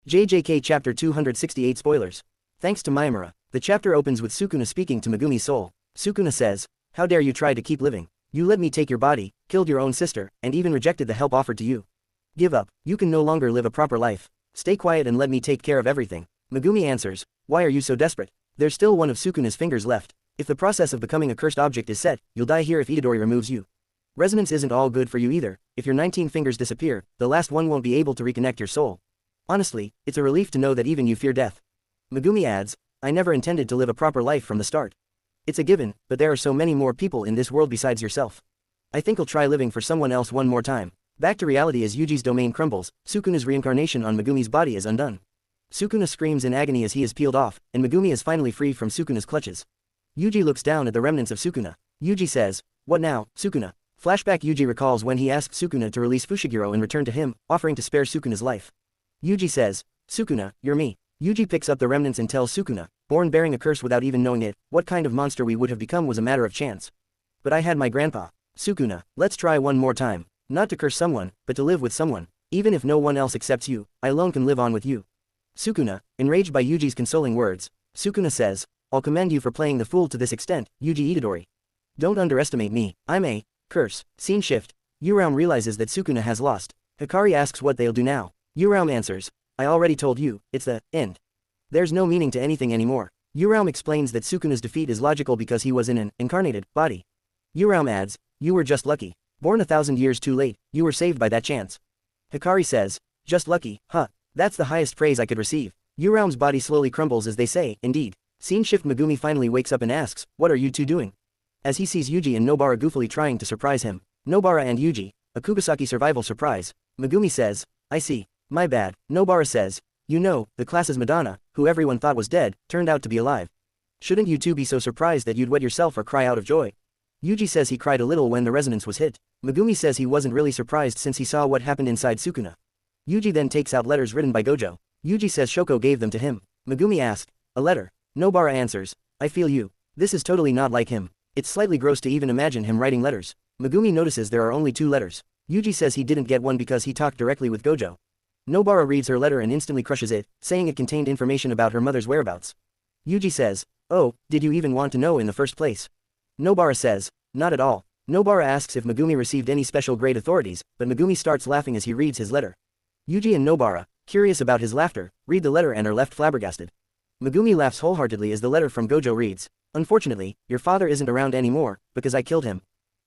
JJK Chapter 268 Spoilers. Thanks to Mimura, the chapter opens with Sukuna speaking to Megumi's soul. Sukuna says, "How dare you try to keep living? You let me take your body, killed your own sister, and even rejected the help offered to you. Give up, you can no longer live a proper life. Stay quiet and let me take care of everything." Megumi answers, "Why are you so desperate? There's still one of Sukuna's fingers left. If the process of becoming a cursed object is set, you'll die here if Itadori removes you. Resonance isn't all good for you either. If your 19 fingers disappear, the last one won't be able to reconnect your soul. Honestly, it's a relief to know that even you fear death." Megumi adds, "I never intended to live a proper life from the start. It's a given, but there are so many more people in this world besides yourself. I think I'll try living for someone else one more time." Back to reality as Yuji's domain crumbles, Sukuna's reincarnation on Megumi's body is undone. Sukuna screams in agony as he is peeled off, and Megumi is finally free from Sukuna's clutches. Yuji looks down at the remnants of Sukuna. Yuji says, "What now, Sukuna?" Flashback. Yuji recalls when he asked Sukuna to release Fushiguro and return to him, offering to spare Sukuna's life. Yuji says, "Sukuna, you're me." Yuji picks up the remnants and tells Sukuna, "Born bearing a curse without even knowing it, what kind of monster we would have become was a matter of chance. But I had my grandpa. Sukuna, let's try one more time. Not to curse someone, but to live with someone. Even if no one else accepts you, I alone can live on with you." Sukuna, enraged by Yuji's consoling words, Sukuna says, "I'll commend you for playing the fool to this extent, Yuji Itadori. Don't underestimate me. I'm a curse." Scene shift. Uraum realizes that Sukuna has lost. Hikari asks what they'll do now. Uraum answers, "I already told you, it's the end. There's no meaning to anything anymore." Uraum explains that Sukuna's defeat is logical because he was in an incarnated body. Uraum adds, "You were just lucky. Born 1,000 years too late, you were saved by that chance." Hikari says, "Just lucky, huh? That's the highest praise I could receive." Uraum's body slowly crumbles as they say, "Indeed." Scene shift. Megumi finally wakes up and asks, "What are you two doing?" As he sees Yuji and Nobara goofily trying to surprise him. Nobara and Yuji, a Kubasaki survival surprise. Megumi says, "I see. My bad." Nobara says, "You know, the class's Madonna, who everyone thought was dead, turned out to be alive. Shouldn't you two be so surprised that you'd wet yourself or cry out of joy?" Yuji says he cried a little when the resonance was hit. Megumi says he wasn't really surprised since he saw what happened inside Sukuna. Yuji then takes out letters written by Gojo. Yuji says Shoko gave them to him. Megumi asks, "A letter?" Nobara answers, "I feel you. This is totally not like him. It's slightly gross to even imagine him writing letters." Megumi notices there are only 2 letters. Yuji says he didn't get one because he talked directly with Gojo. Nobara reads her letter and instantly crushes it, saying it contained information about her mother's whereabouts. Yuji says, "Oh, did you even want to know in the first place?" Nobara says, "Not at all." Nobara asks if Megumi received any special grade authorities, but Megumi starts laughing as he reads his letter. Yuji and Nobara, curious about his laughter, read the letter and are left flabbergasted. Megumi laughs wholeheartedly as the letter from Gojo reads, "Unfortunately, your father isn't around anymore, because I killed him.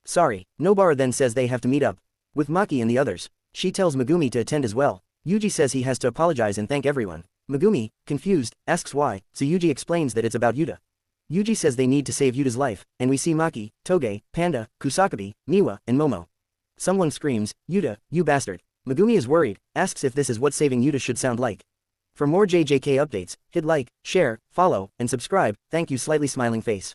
Sorry." Nobara then says they have to meet up with Maki and the others. She tells Megumi to attend as well. Yuji says he has to apologize and thank everyone. Megumi, confused, asks why, so Yuji explains that it's about Yuta. Yuji says they need to save Yuta's life, and we see Maki, Toge, Panda, Kusakabe, Miwa, and Momo. Someone screams, "Yuta, you bastard." Megumi is worried, asks if this is what saving Yuta should sound like. For more JJK updates, hit like, share, follow, and subscribe. Thank you. Slightly smiling face.